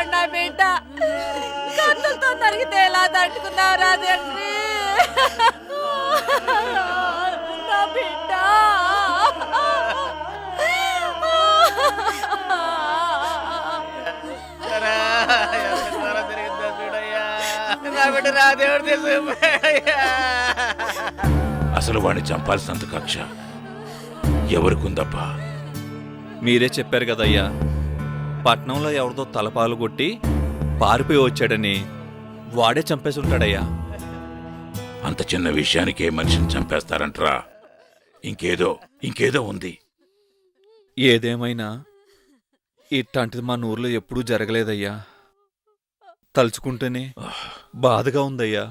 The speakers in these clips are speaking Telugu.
వాడు నా బిడ్డ కత్తులతో నరిగితే ఎలా తట్టుకున్నావు రా తండ్రి? నా బిడ్డ అసలు వాడిని చంపాల్సినంత కక్ష ఎవరికుందబ్బా? మీరే చెప్పారు కదయ్యా, పట్నంలో ఎవరితో తలపాలు కొట్టి పారిపోయి వచ్చాడని. వాడే చంపేసి ఉంటాడయ్యా. అంత చిన్న విషయానికే మనిషిని చంపేస్తారంటరా? ఇంకేదో ఉంది. ఏదేమైనా ఇట్లాంటిది మా ఊర్లో ఎప్పుడూ జరగలేదయ్యా. తలుచుకుంటేనే బాధగా ఉందయ్యా.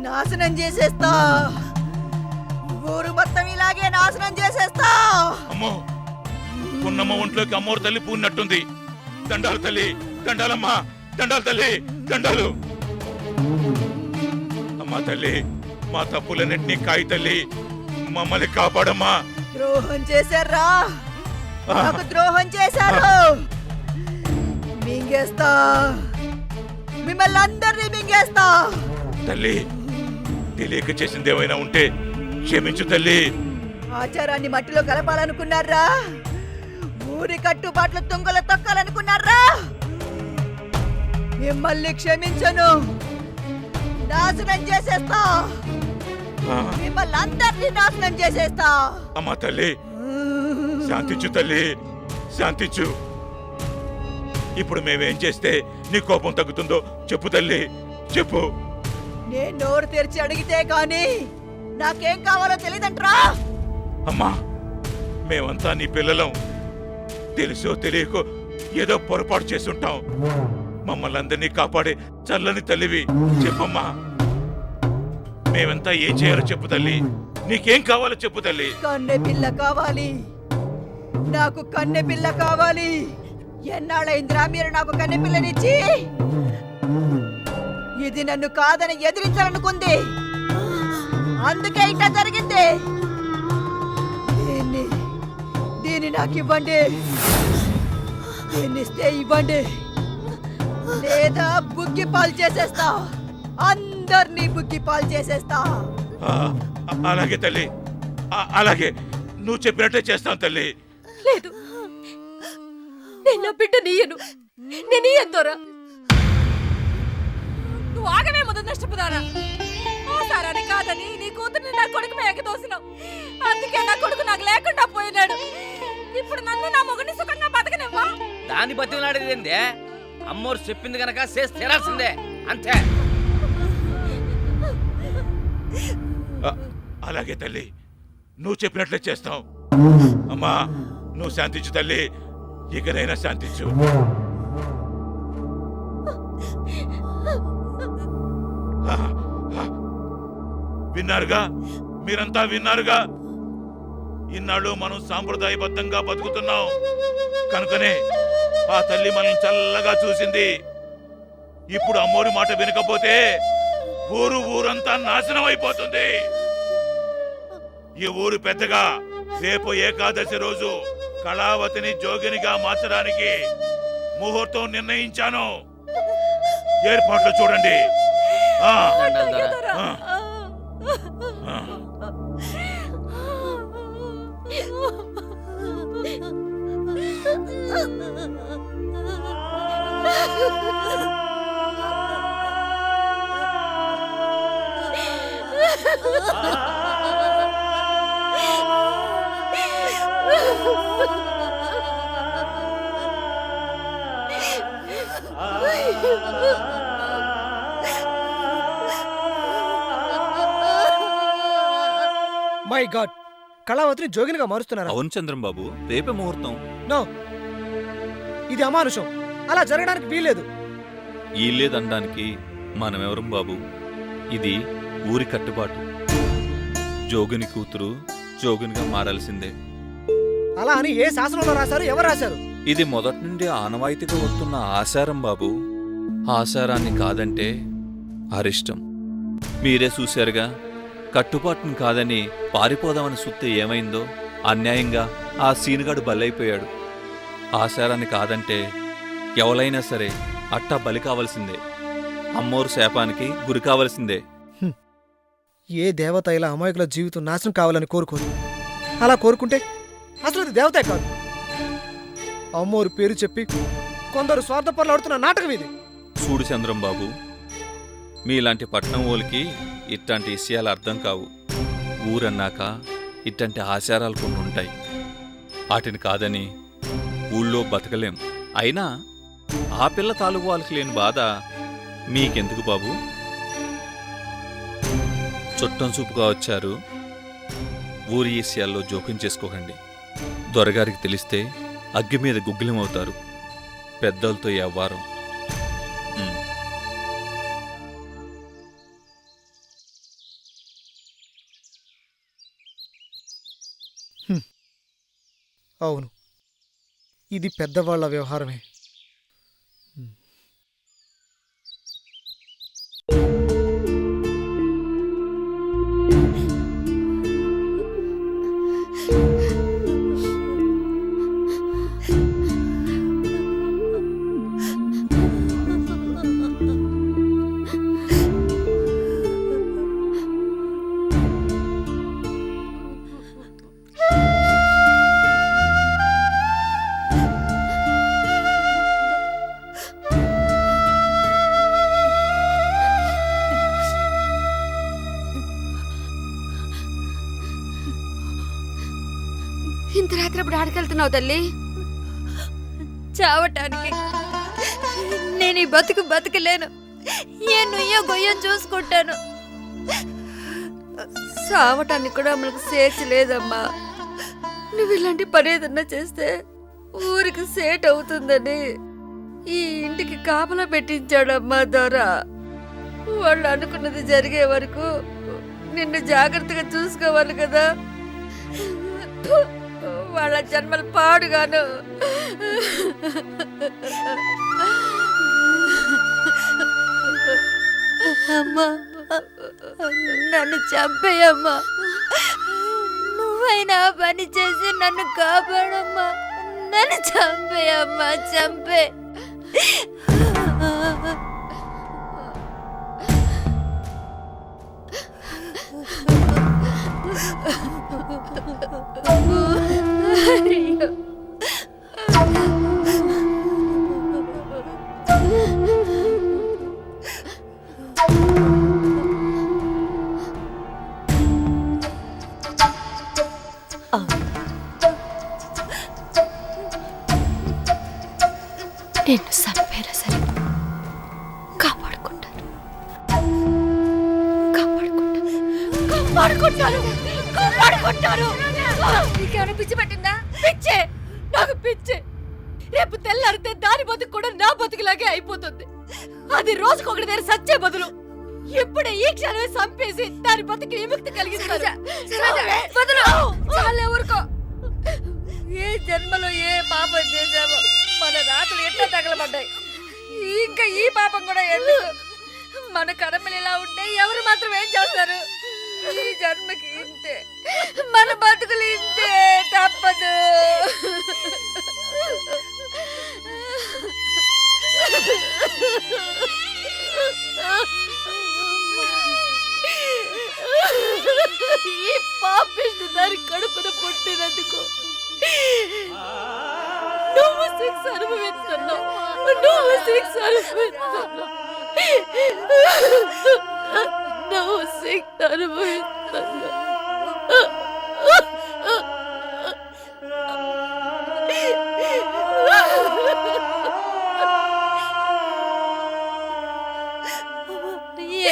నాశనం చేసేస్తా, ఊరు మొత్తం ఇలాగే నాశనం చేసేస్తా. అమ్మో, పున్నమ్మ ఒంట్లోకి అమ్మోరు తల్లి పూన్నట్టుంది. దండాలు తల్లి, దండాలమ్మా, దండాలు తల్లి, దండాలు. అమ్మా తల్లి, మా తప్పులన్నింటినీ కాయి తల్లి, మమ్మల్ని కాపాడమ్మా. ద్రోహం చేశారా? నాకు ద్రోహం చేశారు. మింగేస్తా, మిమ్మల్ని అందరినీ మింగేస్తా. తల్లి, తెలియక చేసింది ఏమైనా ఉంటే క్షమించు తల్లి. ఆచారాన్ని మట్టిలో కలపాలనుకున్నారా? ఊరి కట్టుబాట్లు తుంగలు తొక్కాలనుకున్నారా? మిమ్మల్ని క్షమించను, నాశనం చేసేస్తా. మిమ్మల్ని అందరినీ నాశనం చేసేస్తా. అమ్మా తల్లి, శాంతించు తల్లి, శాంతించు. ఇప్పుడు మేమేం చేస్తే నీ కోపం తగ్గుతుందో చెప్పు తల్లి, చెప్పు. నేను నోరు తెరిచి అడిగితే గాని నాకేం కావాలో తెలియదంట్రా. అమ్మా, మేమంతా నీ పిల్లలం. తెలుసో తెలియకో ఏదో పొరపాటు చేసుంటాం. మమ్మల్ని అందరినీ కాపాడే చల్లని తల్లివి, చెప్పమ్మా. మేమంతా ఏం చేయాలో చెప్పు తల్లి. నీకేం కావాలో చెప్పు తల్లి. కన్నె పిల్ల కావాలి, నాకు కన్నె పిల్ల కావాలి. ఎన్నాళ్ళైందిరా మీరు నాకు కన్నె పిల్లనిచ్చి? ఇది నన్ను కాదని ఎదిరించాలనుకుంది, అందుకే ఇట్లా జరిగింది. దీన్ని నాకు ఇవ్వండి, దీన్ని ఇస్తే ఇవ్వండి, లేదా బుగ్గి పాలు చేసేస్తా. అందరినీ బుగ్గి పాలు చేసేస్తా. అలాగే తల్లి, అలాగే. నువ్వు చెప్పినట్టే చేస్తాను తల్లి. లేదు, నేను నా బిడ్డ నీయను, నేను ఇయ్యను. నువ్వు ఆగమే ముందు నష్టపోదారా? ఆసారాన్ని కాదని నీ కూతుర్ని నా కొడుకు మేక తోసినావు. అందుకే నా కొడుకు నాకు లేకుండా పోయినాడు. ఇప్పుడు నన్ను నా మొగుడిని సుఖంగా బతకనివ్వా? దాన్ని బతిలాడేదేందే? అమ్మోరు చెప్పింది గనక చేసి తీరాల్సిందే, అంతే. అలాగే తల్లి, నువ్వు చెప్పినట్లే చేస్తావు. అమ్మా, నువ్వు శాంతించు తల్లి, ఇకనైనా శాంతించు. విన్నారుగా, మీరంతా విన్నారుగా. ఇన్నాళ్ళు మనం సాంప్రదాయబద్ధంగా బతుకుతున్నాం కనుకనే ఆ తల్లి మనల్ని చల్లగా చూసింది. ఇప్పుడు అమ్మోరి మాట వినకపోతే ఊరంతా నాశనం అయిపోతుంది. ఈ ఊరు పెద్దగా రేపు ఏకాదశి రోజు కళావతిని జోగినిగా మార్చడానికి ముహూర్తం నిర్ణయించాను. ఏర్పాట్లు చూడండి. మై గాడ్, కళావతిని జోగినిగా మారుస్తున్నారా? అవును చంద్రం బాబు, రేపే ముహూర్తం. నో, ఇది అమానుషం. అలా జరగడానికి వీల్లేదు. ఈలేదనడానికి మనమెవరం బాబు? ఇది ఊరి కట్టుబాటు. జోగిని కూతురు జోగినిగా మారాల్సిందే. అలా అని ఏ శాసనంలో రాశారు? ఎవరు రాశారు? ఇది మొదటి నుండి ఆనవాయితీగా వస్తున్న ఆచారం బాబు. ఆచారాన్ని కాదంటే అరిష్టం. మీరే చూశారుగా, కట్టుబాటును కాదని పారిపోదామని సుత్తే ఏమైందో అన్యాయంగా ఆ సీనుగాడు బలైపోయాడు. ఆశారాన్ని కాదంటే ఎవలైనా సరే అట్టా బలి కావలసిందే. అమ్మోరు శాపానికి గురి కావలసిందే. ఏ దేవత ఇలా అమాయకుల జీవితం నాశనం కావాలని కోరుకోదు. అలా కోరుకుంటే అసలు అది దేవతే కాదు. అమ్మోరు పేరు చెప్పి కొందరు స్వార్థపరులు ఆడుతున్న నాటకం ఇది. చూడు చంద్రం బాబు, మీలాంటి పట్నం ఓలికి ఇట్లాంటి విషయాలు అర్థం కావు. ఊరన్నాక ఇట్లాంటి ఆచారాలు కొన్ని ఉంటాయి. వాటిని కాదని ఊళ్ళో బతకలేం. అయినా ఆ పిల్ల తాలూకు వాళ్ళకి లేని బాధ మీకెందుకు బాబు? చుట్టం చూపుగా వచ్చారు. ఊరి విషయాల్లో జోక్యం చేసుకోకండి. దొరగారికి తెలిస్తే అగ్గి మీద గుగ్గిలమవుతారు. పెద్దలతో ఎవ్వారం. అవును, ఇది పెద్దవాళ్ల వ్యవహారమే. ఇంత రాత్రి అప్పుడు ఆడికెళ్తున్నావు తల్లి? చావటానికి. నేను ఈ బతకలేను. ఏ నుయ్యో గొయ్యో చూసుకుంటాను. చావటానికి కూడా మనకు స్వేచ్ఛ లేదమ్మా. నువ్వు ఇలాంటి పని ఏదన్నా చేస్తే ఊరికి సేట్ అవుతుందని ఈ ఇంటికి కాపలా పెట్టించాడమ్మా దొర. వాళ్ళు అనుకున్నది జరిగే వరకు నిన్ను జాగ్రత్తగా చూసుకోవాలి కదా. వాళ్ళ జన్మలు పాడుగాను. అమ్మా, నన్ను చంపేయమ్మా. నువ్వైనా పని చేసి నన్ను కాపాడమ్మా. నన్ను చంపేయమ్మా, చంపే. నిన్ను చంపేనా సరే కాపాడుకుంటాను. నీకేమైనా పిచ్చి పట్టిందా? పిచ్చే, నాకు పిచ్చే. రేపు తెల్లారితే దాని బతుకు కూడా నా బతుకులాగే అయిపోతుంది. అది రోజుకొకటి దగ్గర సచ్చే బదులు ఇప్పుడే ఈ క్షణమే చంపేసి దాని బతుకు విముక్తి కలిగిస్తారు. చాలే ఊరుకో. ఏ జన్మలో ఏ పాపం చేశామో మన రాత్రులు ఎట్లా తగలబడ్డాయి. ఇంకా ఈ పాపం కూడా ఎందుకు? మన కర్మలు ఇలా ఉంటే ఎవరు మాత్రం ఏం చేస్తారు? ఈ జన్మకి ఇంతే, మన బతుకులు ఇంతే, తప్పదు. ఈ పాపిష్టి దాని కడుపున పుట్టినందుకు నువ్వు శిక్ష అనుభవిస్తున్నావు. నువ్వు శిక్ష అనుభవిస్తున్నావు. నువ్వు శిక్ష అనుభవిస్తున్నావు.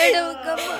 ఏడవకమ్మా.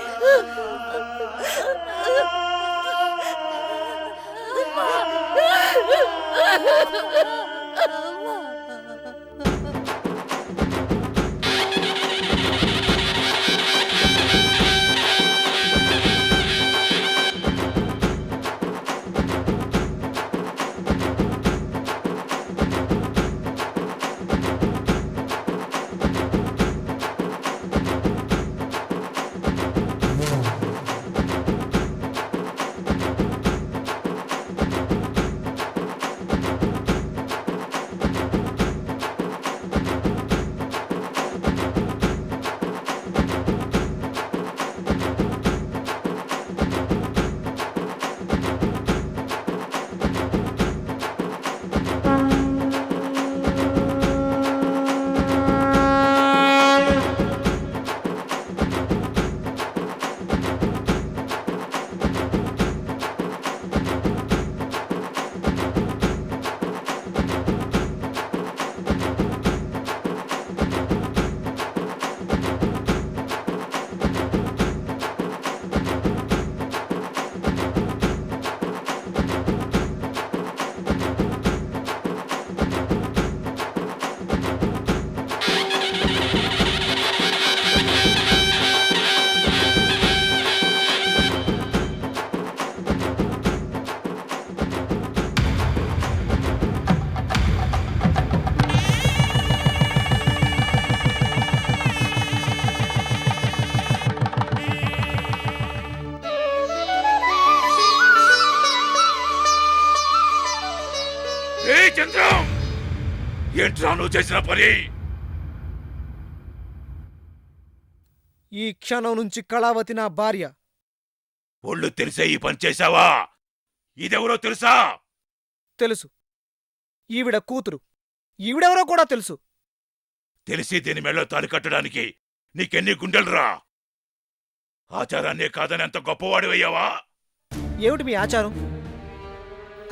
ఏంట్రా నువ్వు చేసిన పని? ఈ క్షణం నుంచి కళావతి నా భార్య. ఒళ్ళు తెలిసే ఈ పని చేశావా? ఇదెవరో తెలుసా? తెలుసు. ఈవిడ కూతురు. ఈవిడెవరో కూడా తెలుసు. తెలిసి దీని మెళ్ళో తాలి కట్టడానికి నీకెన్ని గుండెలురా? ఆచారాన్నే కాదని అంత గొప్పవాడివయ్యావా? ఏమిటి మీ ఆచారం?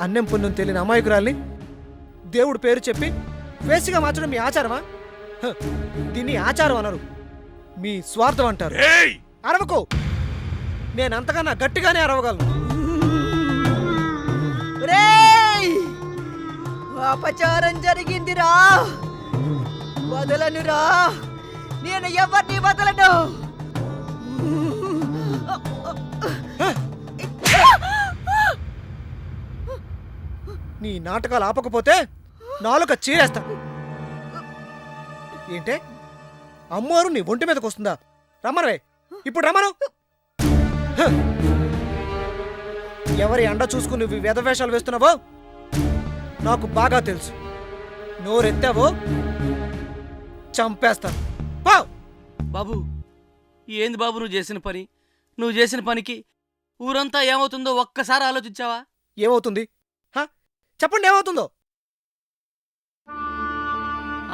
అన్నం పుణ్యం తెలియని అమాయకురాల్ని దేవుడు పేరు చెప్పి వేసిగా మార్చడం మీ ఆచారమా? హ, దీన్ని ఆచారం అనరు, మీ స్వార్థం అంటారు. ఏయ్! అరవకు. నేనంతకన్నా గట్టిగానే అరవగలను. రేయ్! అపచారం జరిగిందిరా, వదలనురా, నేను ఎవరిని వదలను. నీ నాటకాలు ఆపకపోతే నాలుక చీరేస్తాను. ఏంటే అమ్మవారు నీ ఒంటి మీదకి వస్తుందా? రమ్మనవే, ఇప్పుడు రమ్మను. హ! ఎవరి అండ చూసుకుని నువ్వు వేదవేషాలు వేస్తున్నావో నాకు బాగా తెలుసు. నోరెత్తావో చంపేస్తాను. పో! బాబు, ఏంది బాబు నువ్వు చేసిన పని? నువ్వు చేసిన పనికి ఊరంతా ఏమవుతుందో ఒక్కసారి ఆలోచించావా? ఏమవుతుంది? హ? చెప్పండి, ఏమవుతుందో?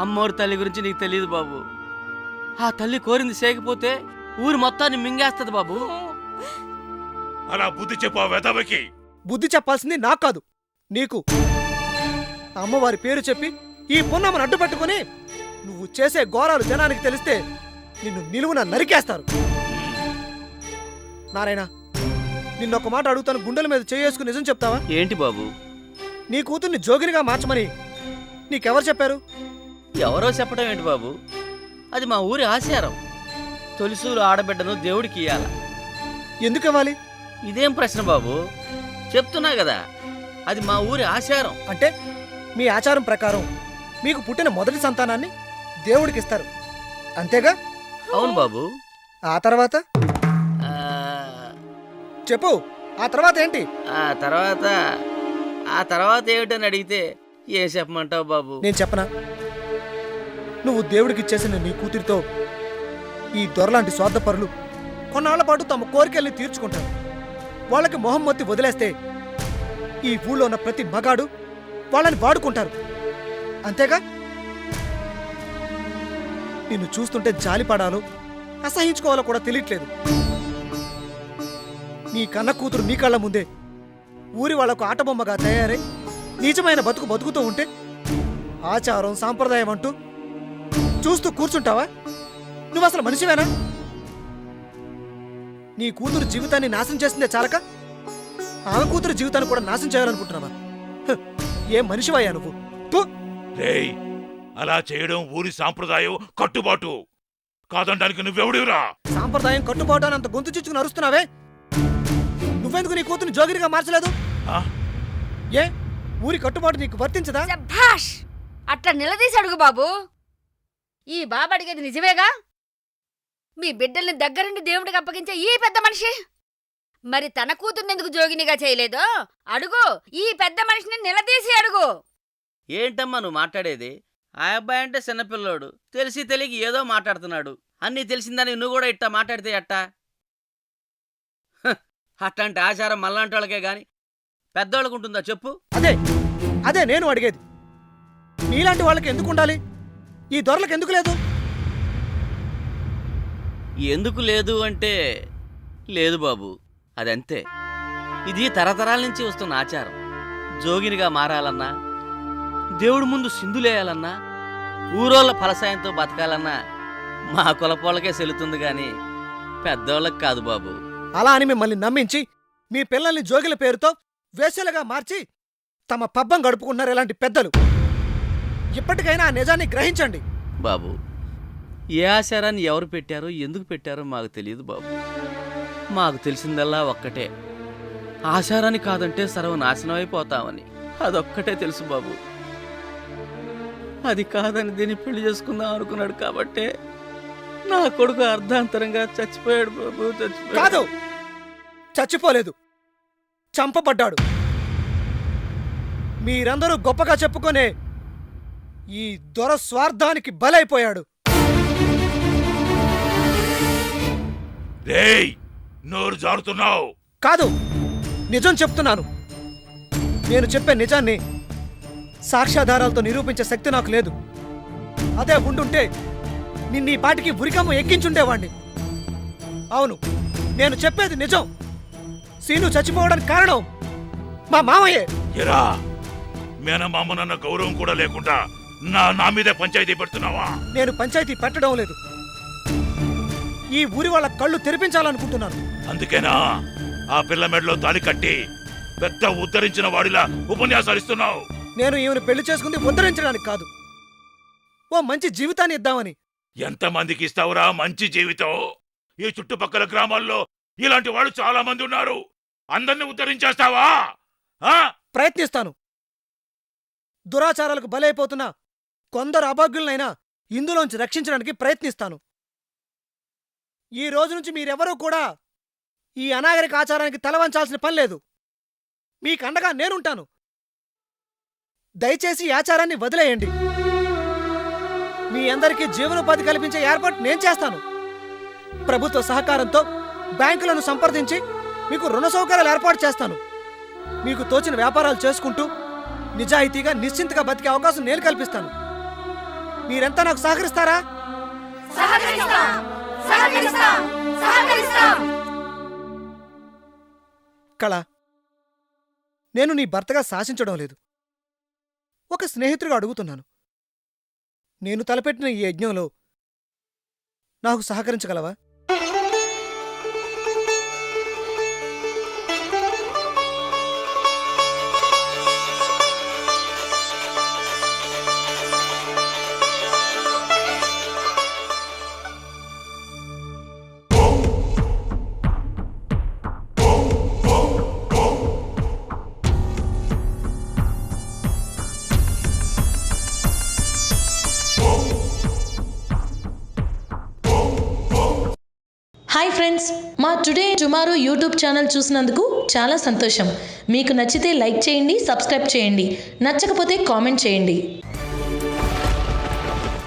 అమ్మోరు తల్లి గురించి నీకు తెలియదు బాబు. ఆ తల్లి కోరింది చేయకపోతే ఊరి మొత్తాన్ని మింగేస్తది బాబు. అలా బుద్ధి చెప్పా వెదవకి. బుద్ధి చెప్పాల్సింది నాకు కాదు, నీకు. అమ్మవారి పేరు చెప్పి ఈ పున్నమ్మను అడ్డుపెట్టుకుని నువ్వు చేసే ఘోరాలు జనానికి తెలిస్తే నిన్ను నిలువున నరికేస్తారు. నారాయణ, నిన్నొక మాట అడుగుతాను, గుండెల మీద చేసుకుని నిజం చెప్తావా? ఏంటి బాబు? నీ కూతుర్ని జోగినిగా మార్చమని నీకెవరు చెప్పారు? ఎవరో చెప్పడం ఏంటి బాబు? అది మా ఊరి ఆచారం. తొలిసూరు ఆడబిడ్డను దేవుడికి ఇయ్యాల. ఎందుకు ఇవ్వాలి? ఇదేం ప్రశ్న బాబు? చెప్తున్నా కదా, అది మా ఊరి ఆచారం. అంటే మీ ఆచారం ప్రకారం మీకు పుట్టిన మొదటి సంతానాన్ని దేవుడికి ఇస్తారు, అంతేగా? అవును బాబు. ఆ తర్వాత ఆ, చెప్పు, ఆ తర్వాత ఏంటి? ఆ తర్వాత ఏమిటని అడిగితే ఏం చెప్పమంటావు బాబు? నేను చెప్పనా? నువ్వు దేవుడికి ఇచ్చేసిన నీ కూతురితో ఈ దొరలాంటి స్వార్థపరులు కొన్నాళ్ల పాటు తమ కోరికల్ని తీర్చుకుంటారు. వాళ్ళకి మొహం మొత్తి వదిలేస్తే ఈ ఊళ్ళో ఉన్న ప్రతి మగాడు వాళ్ళని వాడుకుంటారు, అంతేగా? నిన్ను చూస్తుంటే జాలిపడాలో అసహించుకోవాలో కూడా తెలియట్లేదు. నీ కన్న కూతురు నీ కళ్ళ ముందే ఊరి వాళ్లకు ఆటబొమ్మగా తయారై నిజమైన బతుకు బతుకుతూ ఉంటే ఆచారం సాంప్రదాయం అంటూ చూస్తూ కూర్చుంటావా? నువ్వు అసలు మనిషివేనా? నీ కూతురు జీవితాన్ని నాశనం చేసిందే చాలక ఆమె కూతురు జీవితాన్ని కూడా నాశనం చేయాలనుకుంటున్నావా? హ, ఏం మనిషివయ్యా నువ్వు? ఫు! రేయ్, అలా చేయడం ఊరి సాంప్రదాయం, కట్టుబాటు. కాదనడానికి నువ్వెవడివిరా? సాంప్రదాయం కట్టుబాటు అని అంత గొంతు చిచ్చుకుని అరుస్తున్నావే, నువ్వెందుకు నీ కూతురు జోగిరిగా మార్చలేదు? ఆ? ఏ ఊరి కట్టుబాటు నీకు వర్తించదా? శభాష్! అట్లా నిలదీసి అడుగు బాబు. ఈ బాబు అడిగేది నిజమేగా? మీ బిడ్డల్ని దగ్గరుండి దేవుడికి అప్పగించే ఈ పెద్ద మనిషి మరి తన కూతుర్నెందుకు జోగినిగా చేయలేదో అడుగు. ఈ పెద్ద మనిషిని నిలదీసి అడుగు. ఏంటమ్మా నువ్వు మాట్లాడేది? ఆ అబ్బాయి అంటే చిన్నపిల్లోడు, తెలిసి తెలియక ఏదో మాట్లాడుతున్నాడు. అన్నీ తెలిసిందని నువ్వు కూడా ఇట్టా మాట్లాడితే ఎట్టా? అట్లాంటి ఆచారం మళ్ళాంటి వాళ్ళకే గాని పెద్దోళ్ళకు ఉంటుందా చెప్పు? అదే నేను అడిగేది. నీలాంటి వాళ్ళకి ఎందుకు ఉండాలి? ఈ దొరలకు ఎందుకు లేదు? ఎందుకు లేదు అంటే లేదు బాబు, అదంతే. ఇది తరతరాల నుంచి వస్తున్న ఆచారం. జోగినిగా మారాలన్నా, దేవుడి ముందు సింధులేయాలన్నా, ఊరోళ్ళ ఫలసాయంతో బతకాలన్నా మా కులపోళ్ళకే సెలుతుంది గాని పెద్దోళ్ళకి కాదు బాబు. అలా అని మిమ్మల్ని నమ్మించి మీ పిల్లల్ని జోగిల పేరుతో వేశ్యలుగా మార్చి తమ పబ్బం గడుపుకున్నారు ఇలాంటి పెద్దలు. ఇప్పటికైనా ఆ నిజాన్ని గ్రహించండి. బాబు, ఏ ఆచారాన్ని ఎవరు పెట్టారో ఎందుకు పెట్టారో మాకు తెలియదు బాబు. మాకు తెలిసిందల్లా ఒక్కటే, ఆచారాన్ని కాదంటే సర్వనాశనం అయిపోతామని. అదొక్కటే తెలుసు బాబు. అది కాదని దీన్ని పెళ్లి చేసుకుందాం అనుకున్నాడు కాబట్టే నా కొడుకు అర్ధాంతరంగా చచ్చిపోయాడు బాబు. కాదు, చచ్చిపోలేదు, చంపబడ్డాడు. మీరందరూ గొప్పగా చెప్పుకునే ఈ దొర స్వార్థానికి బలైపోయాడు. రేయ్, నోరు జారుతున్నావు. కాదు, నిజం చెప్తున్నాను. నేను చెప్పే నిజాన్ని సాక్ష్యాధారాలతో నిరూపించే శక్తి నాకు లేదు. అదే ఉండుంటే నిన్న ఈ పాటికి ఉరికమ్మ ఎక్కించుండేవాణ్ణి. అవును, నేను చెప్పేది నిజం. సీను చచ్చిపోవడానికి కారణం మా మామయ్యే. ఎరా, మేనమామనన్న గౌరవం కూడా లేకుండా నా మీదే పంచాయతీ పెడుతున్నావా? నేను పంచాయతీ పెట్టడం లేదు. ఈ ఊరి వాళ్ళ కళ్ళు తెరిపించాలనుకుంటున్నాను. అందుకేనా ఆ పిల్ల మెడలో తాళి కట్టి పెద్ద ఉద్ధరించిన వాడిలా ఉపన్యాసాలు ఇస్తున్నావు? నేను ఈమెను పెళ్లి చేసుకుంది ఉద్ధరించడానికి కాదు, ఓ మంచి జీవితాన్ని ఇద్దామని. ఎంతమందికి ఇస్తావురా మంచి జీవితం? ఈ చుట్టుపక్కల గ్రామాల్లో ఇలాంటి వాళ్ళు చాలా మంది ఉన్నారు. అందరినీ ఉద్ధరించేస్తావా? ప్రయత్నిస్తాను. దురాచారాలకు బలైపోతున్న కొందరు అభాగ్యులనైనా ఇందులోంచి రక్షించడానికి ప్రయత్నిస్తాను. ఈ రోజు నుంచి మీరెవరూ కూడా ఈ అనాగరిక ఆచారానికి తలవంచాల్సిన పని లేదు. మీకండగా నేనుంటాను. దయచేసి ఈ ఆచారాన్ని వదిలేయండి. మీ అందరికీ జీవనోపాధి కల్పించే ఏర్పాటు నేను చేస్తాను. ప్రభుత్వ సహకారంతో బ్యాంకులను సంప్రదించి మీకు రుణ సౌకర్యాలు ఏర్పాటు చేస్తాను. మీకు తోచిన వ్యాపారాలు చేసుకుంటూ నిజాయితీగా నిశ్చింతగా బతికే అవకాశం నేను కల్పిస్తాను. మీరెంతా నాకు సహకరిస్తారా? కళ, నేను నీ భర్తగా శాసించడం లేదు, ఒక స్నేహితుడిగా అడుగుతున్నాను. నేను తలపెట్టిన ఈ యజ్ఞంలో నాకు సహకరించగలవా? హాయ్ ఫ్రెండ్స్, మా టుడే టుమారో యూట్యూబ్ ఛానల్ చూసినందుకు చాలా సంతోషం. మీకు నచ్చితే లైక్ చేయండి, సబ్స్క్రైబ్ చేయండి. నచ్చకపోతే కామెంట్ చేయండి.